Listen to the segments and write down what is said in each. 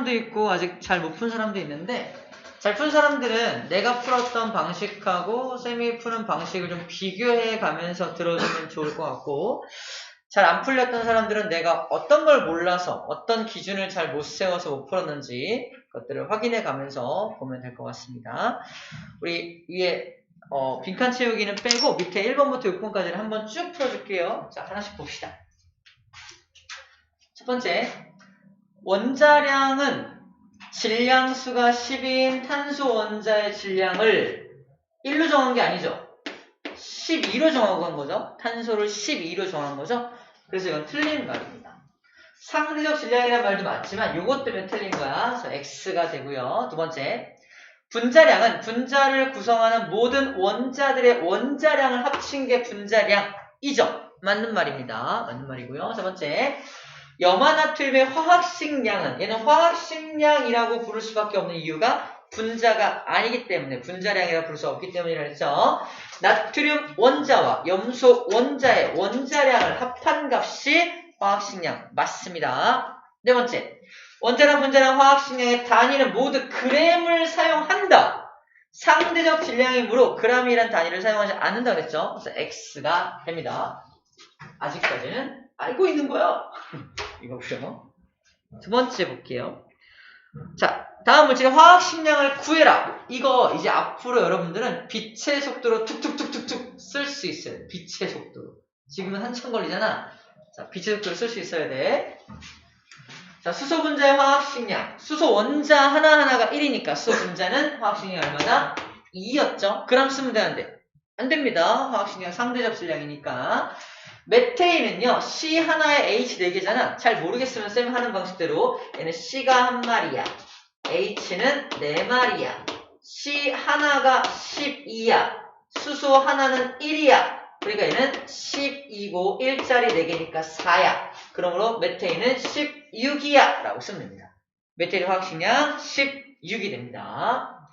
사람도 있고 아직 잘 못 푼 사람도 있는데, 잘 푼 사람들은 내가 풀었던 방식하고 쌤이 푸는 방식을 좀 비교해 가면서 들어주면 좋을 것 같고, 잘 안 풀렸던 사람들은 내가 어떤 걸 몰라서 어떤 기준을 잘 못 세워서 못 풀었는지 그것들을 확인해 가면서 보면 될 것 같습니다. 우리 위에 빈칸 채우기는 빼고 밑에 1번부터 6번까지를 한번 쭉 풀어줄게요. 자, 하나씩 봅시다. 첫 번째, 원자량은 질량수가 10인 탄소 원자의 질량을 1로 정한 게 아니죠. 12로 정하고 간 거죠. 탄소를 12로 정한 거죠. 그래서 이건 틀린 말입니다. 상대적 질량이라는 말도 맞지만 요것 때문에 틀린 거야. 그래서 X가 되고요. 두 번째, 분자량은 분자를 구성하는 모든 원자들의 원자량을 합친 게 분자량이죠. 맞는 말입니다. 맞는 말이고요. 세 번째, 염화나트륨의 화학식량은, 얘는 화학식량이라고 부를 수밖에 없는 이유가 분자가 아니기 때문에, 분자량이라고 부를 수 없기 때문이라 했죠. 나트륨 원자와 염소 원자의 원자량을 합한 값이 화학식량 맞습니다. 네 번째, 원자량, 분자량, 화학식량의 단위는 모두 그램을 사용한다. 상대적 질량이므로 그램이란 단위를 사용하지 않는다 그랬죠. 그래서 X가 됩니다. 아직까지는 알고 있는 거야. 이거고요. 두 번째 볼게요. 자, 다음 문제, 화학식량을 구해라. 이거 이제 앞으로 여러분들은 빛의 속도로 툭툭툭툭툭 쓸 수 있어요. 빛의 속도로. 지금은 한참 걸리잖아. 자, 빛의 속도로 쓸 수 있어야 돼. 자, 수소 분자의 화학식량. 수소 원자 하나하나가 1이니까 수소 분자는 화학식량이 얼마나? 2였죠. 그람 쓰면 되는데 안 됩니다. 화학식량 상대적 질량이니까. 메테인은요, C 하나에 H 4개잖아. 잘 모르겠으면 쌤 하는 방식대로 얘는 C가 한 마리야. H는 4마리야. C 하나가 12야. 수소 하나는 1이야. 그러니까 얘는 12고 1짜리 4개니까 4야. 그러므로 메테인은 16이야 라고 쓰면 됩니다. 메테인 화학식량 16이 됩니다.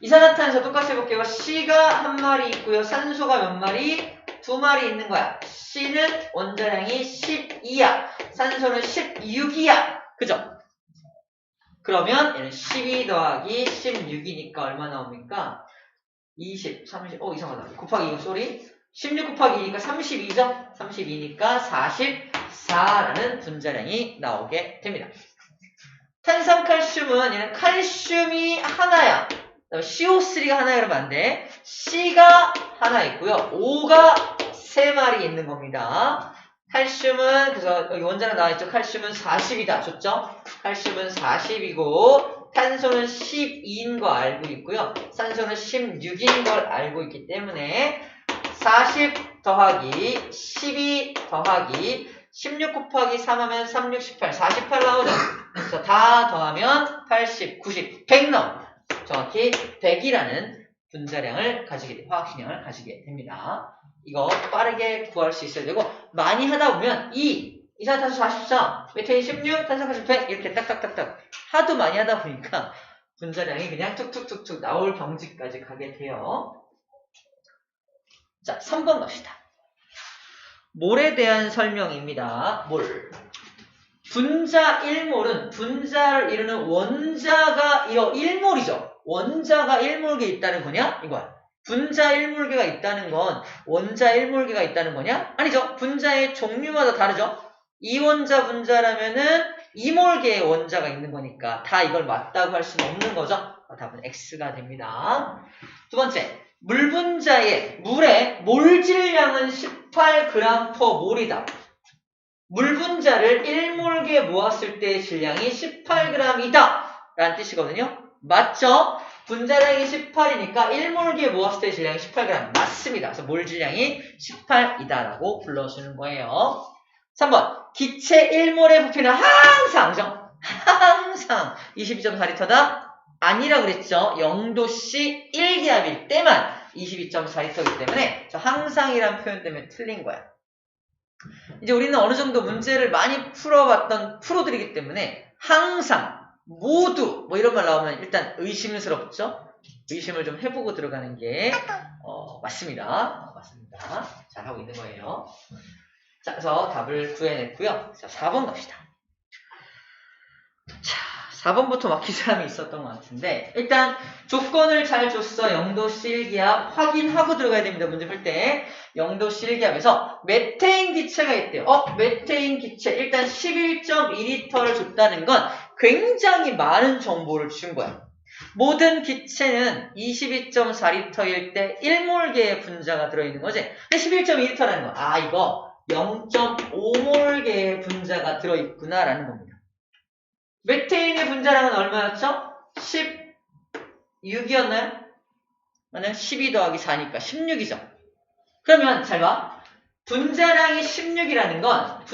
이산화탄소 똑같이 해볼게요. C가 한 마리 있고요. 산소가 몇 마리? 2마리 있는 거야. C는 원자량이 12야. 산소는 16이야. 그죠? 그러면 얘는 12 더하기 16이니까 얼마 나옵니까? 20, 30, 이상하다. 곱하기 이거 쏘리. 16 곱하기 2니까 32죠? 32니까 44라는 분자량이 나오게 됩니다. 탄산칼슘은 얘는 칼슘이 하나야. CO3가 하나야 그러면 안 돼. C가 하나 있고요. O가 3마리 있는 겁니다. 칼슘은, 그래서 여기 원자량 나와있죠. 칼슘은 40이다. 좋죠? 칼슘은 40이고 탄소는 12인 거 알고 있고요. 산소는 16인 걸 알고 있기 때문에 40 더하기 12 더하기 16 곱하기 3 하면 3, 6, 18, 48 나오죠. 그래서 다 더하면 80, 90, 100 나옵니다. 정확히 100이라는 분자량을 가지게, 화학식량을 가지게 됩니다. 이거 빠르게 구할 수 있어야 되고, 많이 하다 보면 이산화탄소 44, 메테인 16, 탄산칼슘 100 이렇게 딱딱딱딱 하도 많이 하다 보니까 분자량이 그냥 툭툭툭툭 나올 경지까지 가게 돼요. 자, 3번 갑시다. 몰에 대한 설명입니다. 몰. 분자 1몰은 분자를 이루는 원자가 1몰이죠. 원자가 1몰계 있다는 거냐? 이거야. 분자 1몰계가 있다는 건 원자 1몰계가 있다는 거냐? 아니죠. 분자의 종류마다 다르죠. 이원자 분자라면은 2몰계의 원자가 있는 거니까 다 이걸 맞다고 할 수는 없는 거죠. 답은 X가 됩니다. 두 번째, 물 분자의 물의 몰 질량은 18g/몰이다. 물 분자를 1몰계 모았을 때의 질량이 18g이다 라는 뜻이거든요. 맞죠? 분자량이 18이니까 1몰계 모았을 때의 질량이 18g 맞습니다. 그래서 몰 질량이 18이다 라고 불러주는 거예요. 3번, 기체 1몰의 부피는 항상 22.4L다? 아니라 그랬죠. 0도씨 1기압일 때만 22.4L이기 때문에 저 항상이란 표현 때문에 틀린 거야. 이제 우리는 어느 정도 문제를 많이 풀어봤던 프로들이기 때문에 항상, 모두 뭐 이런 말 나오면 일단 의심스럽죠? 의심을 좀 해보고 들어가는 게 맞습니다. 맞습니다. 잘하고 있는 거예요. 자, 그래서 답을 구해냈고요. 자, 4번 갑시다. 자, 4번부터 막힌 사람이 있었던 것 같은데 일단 조건을 잘 줬어. 0도씨 1기압 확인하고 들어가야 됩니다. 문제 풀 때 0도씨 1기압에서 메테인 기체가 있대요. 메테인 기체 일단 11.2L를 줬다는 건 굉장히 많은 정보를 준 거야. 모든 기체는 22.4L일 때 1몰계의 분자가 들어있는 거지. 근데 11.2L라는 거. 이거 0.5몰계의 분자가 들어있구나라는 겁니다. 메테인의 분자량은 얼마였죠? 16이었나요? 만약 12 더하기 4니까 16이죠. 그러면 잘 봐. 분자량이 16이라는 건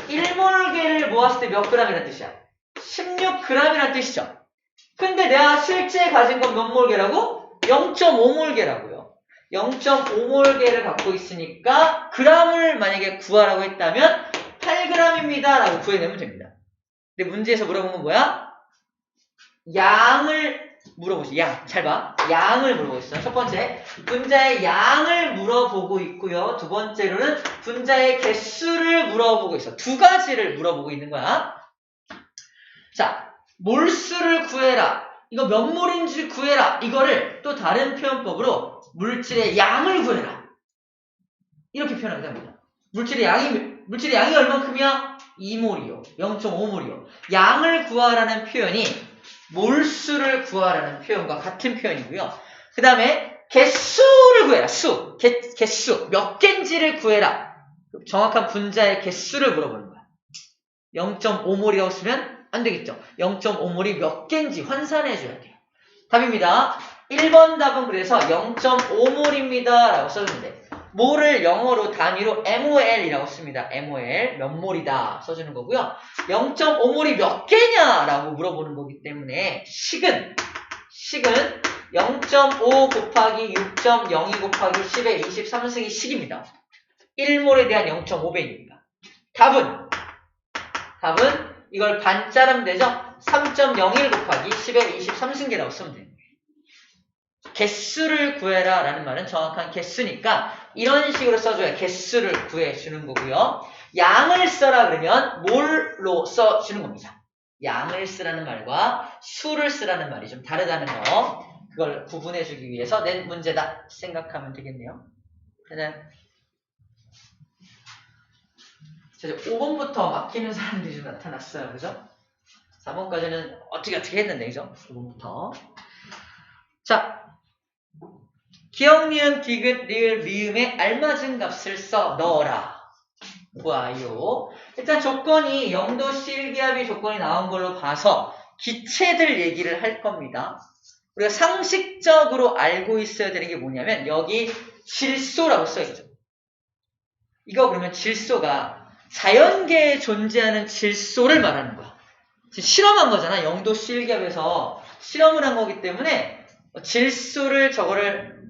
1몰계를 모았을 때 몇 g이라는 뜻이야? 16g이라는 뜻이죠. 근데 내가 실제 가진 건 몇 몰계라고? 0.5몰계라고요. 0.5몰계를 갖고 있으니까 g을 만약에 구하라고 했다면 8g입니다 라고 구해내면 됩니다. 근데 문제에서 물어본 건 뭐야? 양을 물어보시. 잘 봐. 양을 물어보고 있어요. 첫 번째, 분자의 양을 물어보고 있고요. 두 번째로는 분자의 개수를 물어보고 있어. 두 가지를 물어보고 있는 거야. 자, 몰수를 구해라. 이거 몇 몰인지 구해라. 이거를 또 다른 표현법으로 물질의 양을 구해라. 이렇게 표현하게 됩니다. 물질의 양이 얼만큼이야? 2몰이요. 0.5몰이요. 양을 구하라는 표현이 몰수를 구하라는 표현과 같은 표현이고요. 그 다음에 개수를 구해라. 개수. 몇 개인지를 구해라. 정확한 분자의 개수를 물어보는 거야. 0.5몰이라고 쓰면 안 되겠죠. 0.5몰이 몇 개인지 환산해줘야 돼요. 답입니다. 1번 답은 그래서 0.5몰입니다 라고 써주는데 몰을 영어로 단위로 MOL이라고 씁니다. MOL 몇 몰이다 써주는 거고요. 0.5몰이 몇 개냐 라고 물어보는 거기 때문에 식은 0.5 곱하기 6.02 곱하기 10의 23승이 식입니다. 1몰에 대한 0.5배입니다. 답은 이걸 반 자르면 되죠? 3.01 곱하기 10의 23승계라고 쓰면 됩니다. 개수를 구해라 라는 말은 정확한 개수니까 이런 식으로 써줘야 개수를 구해주는 거고요. 양을 써라 그러면 몰로 써주는 겁니다. 양을 쓰라는 말과 수를 쓰라는 말이 좀 다르다는 거, 그걸 구분해주기 위해서 낸 문제다 생각하면 되겠네요. 그냥 5번부터 막히는 사람들이 좀 나타났어요. 그죠? 4번까지는 어떻게 했는데, 그죠? 5번부터. 자, 기억, 니은, 디귿, 리을, 미음에 알맞은 값을 써 넣어라. 좋아요. 일단 조건이 0도씨 1기압이 조건이 나온 걸로 봐서 기체들 얘기를 할 겁니다. 우리가 상식적으로 알고 있어야 되는 게 뭐냐면 여기 질소라고 써있죠. 이거 그러면 질소가 자연계에 존재하는 질소를 말하는 거야. 지금 실험한 거잖아. 0도씨 1기압에서 실험을 한 거기 때문에 질소를 저거를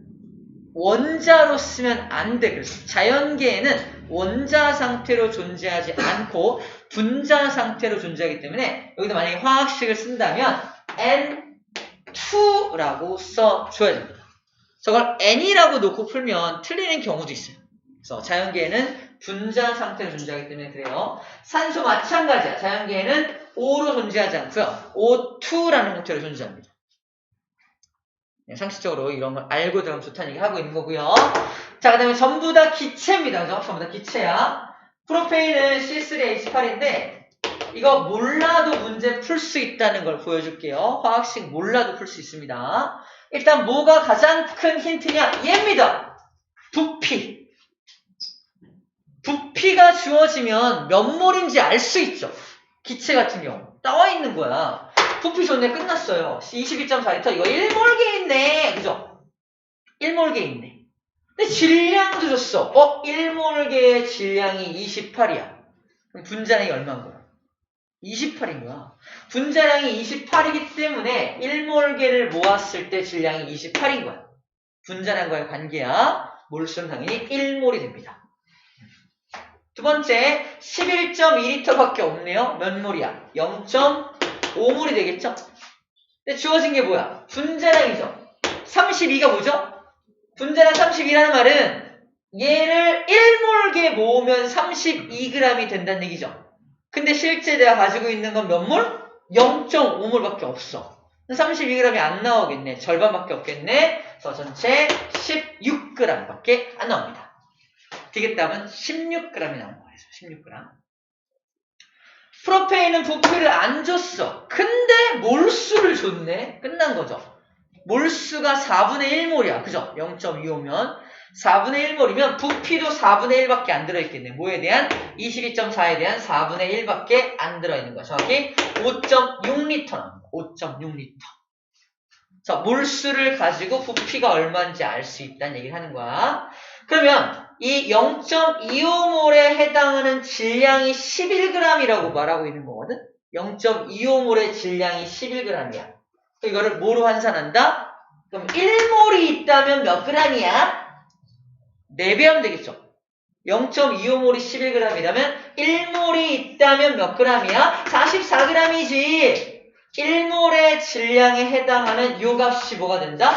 원자로 쓰면 안 돼. 그래서 자연계에는 원자 상태로 존재하지 않고 분자 상태로 존재하기 때문에 여기다 만약에 화학식을 쓴다면 N2라고 써줘야 됩니다. 저걸 N이라고 놓고 풀면 틀리는 경우도 있어요. 그래서 자연계에는 분자 상태로 존재하기 때문에 그래요. 산소 마찬가지야. 자연계에는 O로 존재하지 않고요. O2라는 형태로 존재합니다. 상식적으로 이런 걸 알고 들어가면 좋다는 얘기 하고 있는 거고요. 자, 그 다음에 전부 다 기체입니다. 그죠? 전부 다 기체야. 프로페인은 C3H8인데 이거 몰라도 문제 풀 수 있다는 걸 보여줄게요. 화학식 몰라도 풀 수 있습니다. 일단 뭐가 가장 큰 힌트냐? 얘입니다. 부피. 부피가 주어지면 몇 몰인지 알 수 있죠. 기체 같은 경우. 나와 있는 거야. 부피 좋네. 끝났어요. 22.4L. 이거 1몰계 있네. 그죠? 1몰계 있네. 근데 질량도 줬어. 1몰계의 질량이 28이야. 그럼 분자량이 얼마인 거야? 28인 거야. 분자량이 28이기 때문에 1몰계를 모았을 때 질량이 28인 거야. 분자량과의 관계야. 몰수는 당연히 1몰이 됩니다. 두 번째, 11.2L밖에 없네요. 몇 몰이야? 0.5몰이 되겠죠? 근데 주어진 게 뭐야? 분자량이죠. 32가 뭐죠? 분자량 32라는 말은 얘를 1몰계 모으면 32g이 된다는 얘기죠. 근데 실제 내가 가지고 있는 건 몇 몰? 0.5몰밖에 없어. 32g이 안 나오겠네. 절반밖에 없겠네. 그래서 전체 16g밖에 안 나옵니다. 되게 답은 16g이 나온 거예요. 16g. 프로페인은 부피를 안 줬어. 근데 몰수를 줬네. 끝난 거죠. 몰수가 4분의 1몰이야. 그죠? 0.25면 4분의 1몰이면 부피도 4분의 1밖에 안 들어있겠네. 뭐에 대한? 22.4에 대한 4분의 1밖에 안 들어있는 거야. 정확히 5.6L 나옵니다. 5.6L. 자, 몰수를 가지고 부피가 얼마인지 알 수 있다는 얘기를 하는 거야. 그러면 이 0.25몰에 해당하는 질량이 11g이라고 말하고 있는 거거든? 0.25몰의 질량이 11g이야. 이거를 뭐로 환산한다? 그럼 1몰이 있다면 몇 g이야? 4배하면 되겠죠. 0.25몰이 11g이라면 1몰이 있다면 몇 g이야? 44g이지. 1몰의 질량에 해당하는 요 값이 뭐가 된다?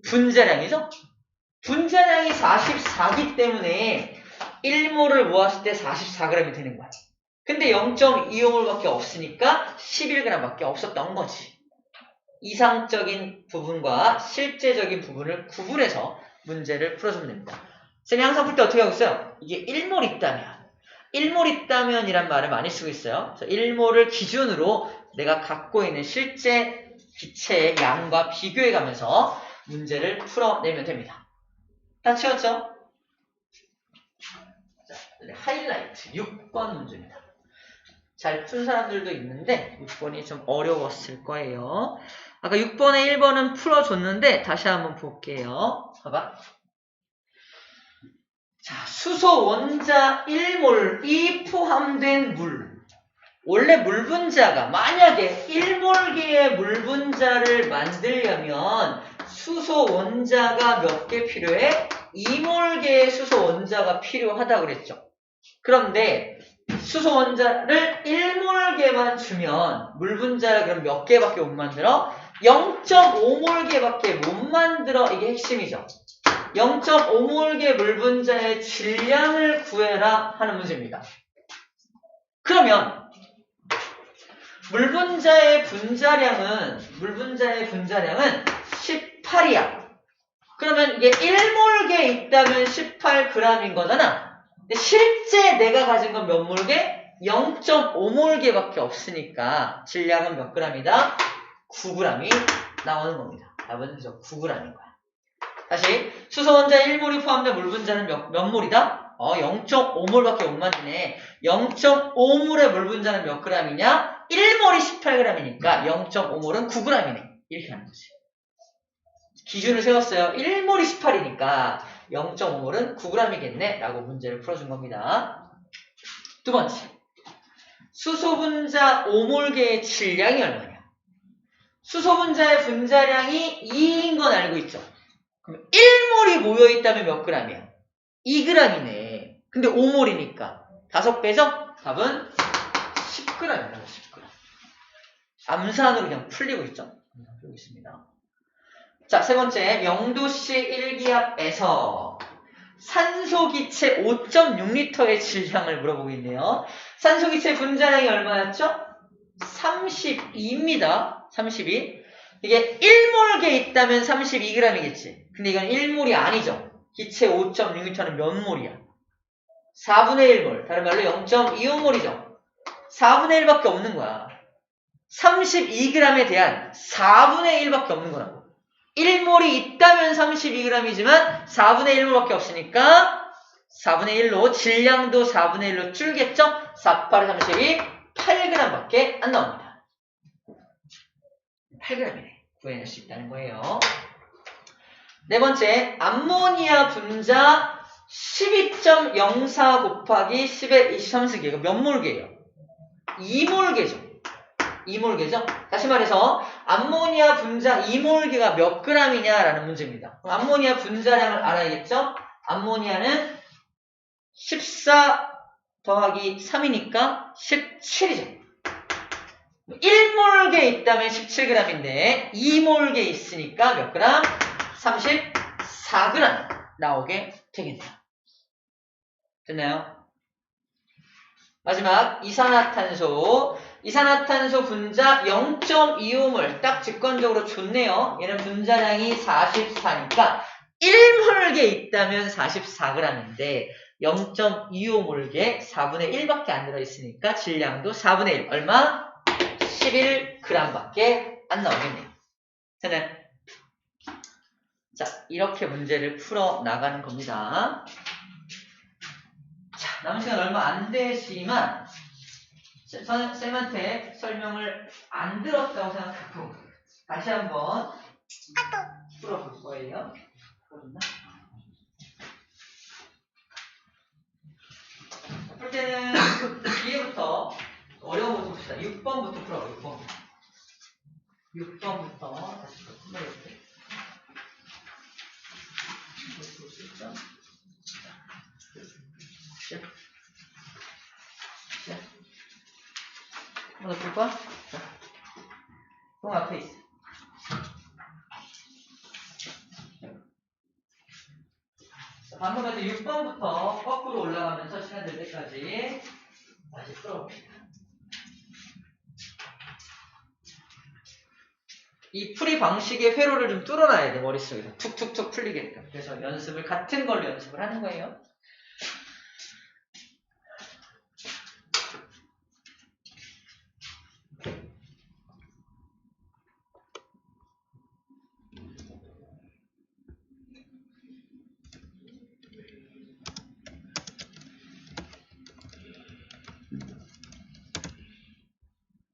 분자량이죠? 분자량이 44기 때문에 1몰을 모았을 때 44g이 되는 거야. 근데 0.25몰밖에 없으니까 11g밖에 없었던 거지. 이상적인 부분과 실제적인 부분을 구분해서 문제를 풀어주면 됩니다. 쌤이 항상 풀 때 어떻게 하고 있어요? 이게 1몰 있다면 1몰 있다면이란 말을 많이 쓰고 있어요. 그래서 1몰을 기준으로 내가 갖고 있는 실제 기체의 양과 비교해가면서 문제를 풀어내면 됩니다. 다 채웠죠? 자, 하이라이트 6번 문제입니다. 잘 푼 사람들도 있는데 6번이 좀 어려웠을 거예요. 아까 6번에 1번은 풀어줬는데 다시 한번 볼게요. 봐봐. 자, 수소 원자 1몰이 포함된 물. 원래 물 분자가 만약에 1몰계의 물 분자를 만들려면 수소 원자가 몇 개 필요해? 2몰계의 수소 원자가 필요하다고 그랬죠. 그런데 수소 원자를 1몰계만 주면 물 분자를 그럼 몇 개밖에 못 만들어? 0.5몰계밖에 못 만들어. 이게 핵심이죠. 0.5몰계 물 분자의 질량을 구해라 하는 문제입니다. 그러면 물 분자의 분자량은 18이야. 그러면 이게 1몰계 있다면 18g인 거잖아. 근데 실제 내가 가진 건 몇 몰계? 0.5몰계밖에 없으니까 질량은 몇 g이다? 9g이 나오는 겁니다. 답은 그죠? 9g인 거야. 다시 수소 원자 1몰이 포함된 물 분자는 몇 몰이다? 0.5몰밖에 못 만드네. 0.5몰의 물 분자는 몇 g이냐? 1몰이 18g이니까 0.5몰은 9g이네. 이렇게 하는 거지. 기준을 세웠어요. 1몰이 18이니까 0.5몰은 9g이겠네 라고 문제를 풀어준 겁니다. 두 번째, 수소 분자 5몰계의 질량이 얼마냐? 수소 분자의 분자량이 2인 건 알고 있죠? 그럼 1몰이 모여있다면 몇 g이야? 2g이네. 근데 5몰이니까 5배죠? 답은 10g입니다. 10g. 암산으로 그냥 풀리고 있죠? 풀리고 있습니다. 자, 세 번째, 명도씨 1기압에서 산소기체 5.6L의 질량을 물어보고 있네요. 산소기체 분자량이 얼마였죠? 32입니다. 32. 이게 1몰계 있다면 32g이겠지. 근데 이건 1몰이 아니죠. 기체 5.6L는 몇 몰이야? 4분의 1몰. 다른 말로 0.25몰이죠. 4분의 1밖에 없는 거야. 32g에 대한 4분의 1밖에 없는 거라고. 1몰이 있다면 32g이지만 4분의 1몰밖에 없으니까 4분의 1로 질량도 4분의 1로 줄겠죠? 4, 8, 32, 8g밖에 안 나옵니다. 8g이네. 구해낼 수 있다는 거예요. 네 번째, 암모니아 분자 12.04 곱하기 10의 23승계. 이거 몇 몰계예요? 2몰계죠. 2몰계죠? 다시 말해서 암모니아 분자 2몰계가 몇 g이냐라는 문제입니다. 그럼 암모니아 분자량을 알아야겠죠? 암모니아는 14 더하기 3이니까 17이죠. 1몰계 있다면 17g인데 2몰계 있으니까 몇 g? 34g 나오게 되겠네요. 됐나요? 마지막 이산화탄소. 이산화탄소 분자 0.25몰. 딱 직관적으로 좋네요. 얘는 분자량이 44니까 1몰게 있다면 44g인데 0.25몰게 4분의 1밖에 안 들어있으니까 질량도 4분의 1. 얼마? 11g밖에 안 나오겠네요. 자, 이렇게 문제를 풀어 나가는 겁니다. 자, 남은 시간 얼마 안 되지만 쌤한테 설명을 안 들었다고 생각하고 다시 한번 풀어볼 거예요. 풀 때는 뒤에부터 어려운 거 봅시다. 6번부터 풀어. 6번부터 다시 풀어볼게요. 한번 더 풀까? 똥 앞에 있어. 방금 같은 6번부터 거꾸로 올라가면서 시간 될 때까지 다시 풀어봅시다. 이 풀이 방식의 회로를 좀 뚫어놔야 돼, 머릿속에서. 툭툭툭 풀리게끔. 그래서 연습을 같은 걸로 연습을 하는 거예요.